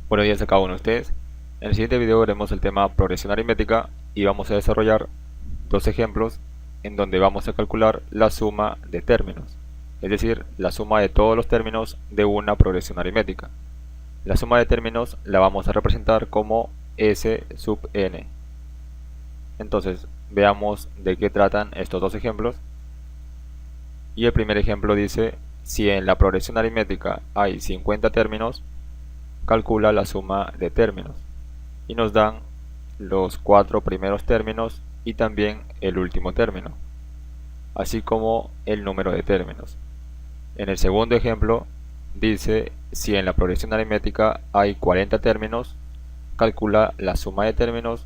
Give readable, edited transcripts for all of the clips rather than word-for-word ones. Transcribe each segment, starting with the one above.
Buenos días a cada uno de ustedes. En el siguiente video veremos el tema progresión aritmética y vamos a desarrollar dos ejemplos en donde vamos a calcular la suma de términos, es decir, la suma de todos los términos de una progresión aritmética. La suma de términos la vamos a representar como S sub n. Entonces, veamos de qué tratan estos dos ejemplos. Y el primer ejemplo dice, si en la progresión aritmética hay 50 términos, calcula la suma de términos y nos dan los 4 primeros términos y también el último término, así como el número de términos. En el segundo ejemplo dice, si en la progresión aritmética hay 40 términos, calcula la suma de términos,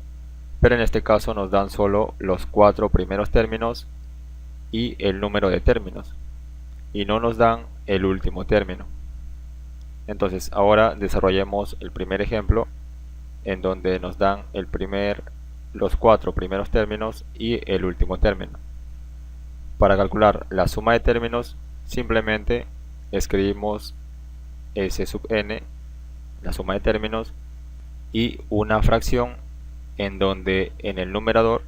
pero en este caso nos dan solo los 4 primeros términos y el número de términos, y no nos dan el último término. Entonces ahora desarrollemos el primer ejemplo en donde nos dan los 4 primeros términos y el último término. Para calcular la suma de términos simplemente escribimos S sub n, la suma de términos, y una fracción en donde en el numerador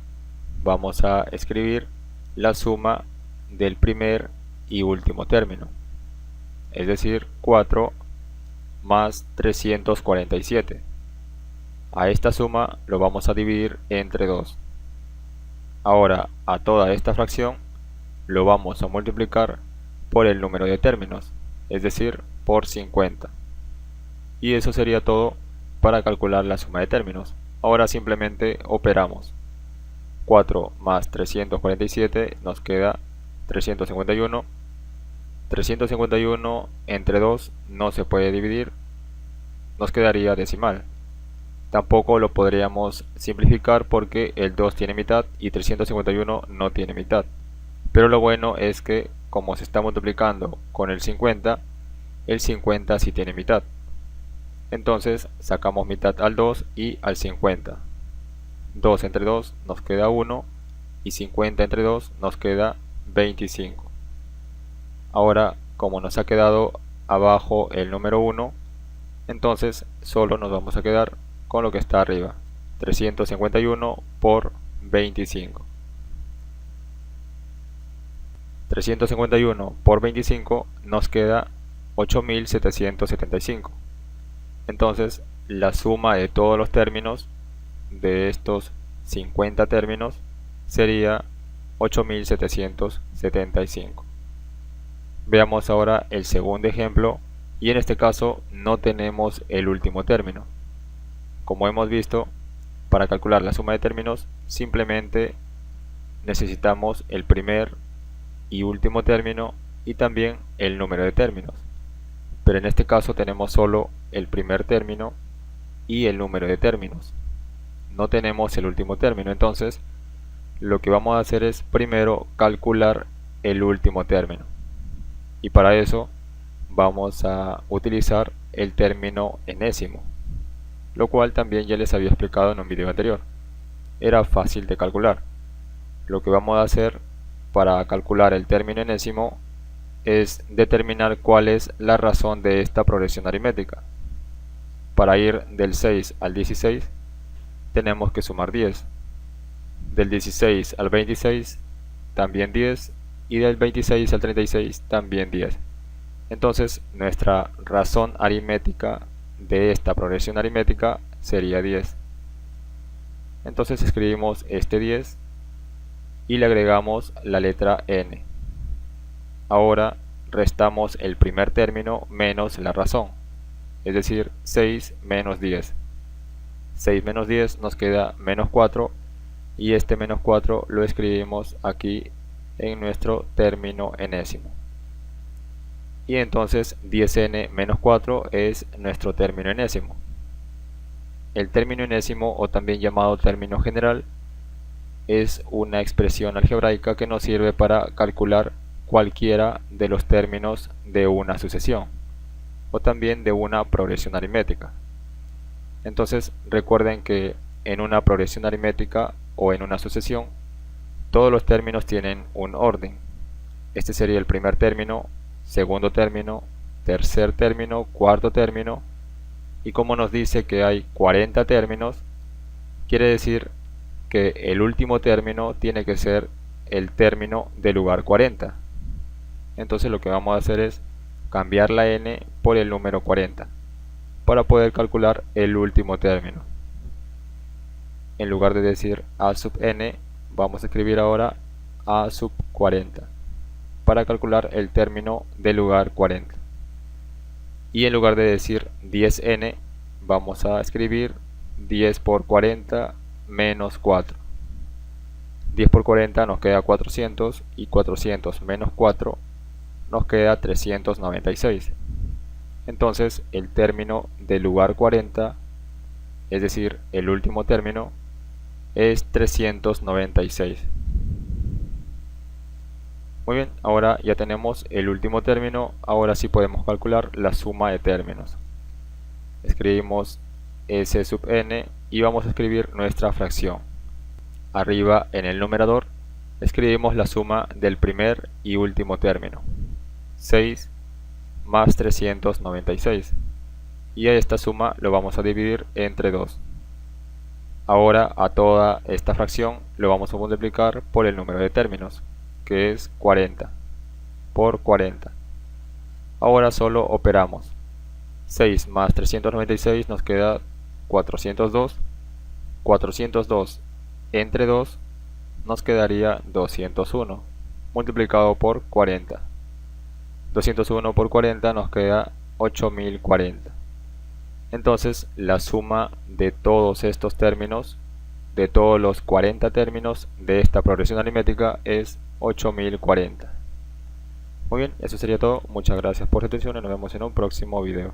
vamos a escribir la suma del primer y último término, es decir, 4 más 347. A esta suma lo vamos a dividir entre 2. Ahora a toda esta fracción lo vamos a multiplicar por el número de términos, es decir, por 50. Y eso sería todo para calcular la suma de términos. Ahora simplemente operamos. 4 más 347 nos queda 351. 351 entre 2 no se puede dividir, nos quedaría decimal. Tampoco lo podríamos simplificar porque el 2 tiene mitad y 351 no tiene mitad. Pero lo bueno es que como se está multiplicando con el 50 sí tiene mitad. Entonces sacamos mitad al 2 y al 50. 2 entre 2 nos queda 1 y 50 entre 2 nos queda 25. Ahora, como nos ha quedado abajo el número 1, entonces solo nos vamos a quedar con lo que está arriba, 351 por 25. 351 por 25 nos queda 8775. Entonces, la suma de todos los términos de estos 50 términos sería 8775. Veamos ahora el segundo ejemplo y en este caso no tenemos el último término. Como hemos visto, para calcular la suma de términos simplemente necesitamos el primer y último término y también el número de términos. Pero en este caso tenemos solo el primer término y el número de términos. No tenemos el último término, entonces lo que vamos a hacer es primero calcular el último término. Y para eso vamos a utilizar el término enésimo, lo cual también ya les había explicado en un video anterior. Era fácil de calcular. Lo que vamos a hacer para calcular el término enésimo es determinar cuál es la razón de esta progresión aritmética. Para ir del 6 al 16 tenemos que sumar 10. Del 16 al 26 también 10 y del 26 al 36 también 10. Entonces nuestra razón aritmética de esta progresión aritmética sería 10. Entonces escribimos este 10 y le agregamos la letra n. Ahora restamos el primer término menos la razón, es decir, 6 menos 10. 6 menos 10 nos queda menos 4 y este menos 4 lo escribimos aquí en nuestro término enésimo. Y entonces 10n menos 4 es nuestro término enésimo. El término enésimo, o también llamado término general, es una expresión algebraica que nos sirve para calcular cualquiera de los términos de una sucesión o también de una progresión aritmética. Entonces recuerden que en una progresión aritmética o en una sucesión todos los términos tienen un orden. Este sería el primer término, segundo término, tercer término, cuarto término, Y como nos dice que hay 40 términos, quiere decir que el último término tiene que ser el término del lugar 40. Entonces lo que vamos a hacer es cambiar la n por el número 40 para poder calcular el último término. En lugar de decir a sub n, vamos a escribir ahora a sub 40 para calcular el término del lugar 40. Y en lugar de decir 10n, vamos a escribir 10 por 40 menos 4. 10 por 40 nos queda 400 y 400 menos 4 nos queda 396. Entonces el término del lugar 40, es decir, el último término, es 396. Muy bien, ahora ya tenemos el último término, ahora sí podemos calcular la suma de términos. Escribimos s sub n y vamos a escribir nuestra fracción. Arriba en el numerador escribimos la suma del primer y último término, 6 más 396, y a esta suma lo vamos a dividir entre 2. Ahora a toda esta fracción lo vamos a multiplicar por el número de términos, que es 40 por 40. Ahora solo operamos. 6 más 396 nos queda 402. 402 entre 2 nos quedaría 201 multiplicado por 40. 201 por 40 nos queda 8040. Entonces la suma de todos estos términos, de todos los 40 términos de esta progresión aritmética, es 8040. Muy bien, eso sería todo. Muchas gracias por su atención y nos vemos en un próximo video.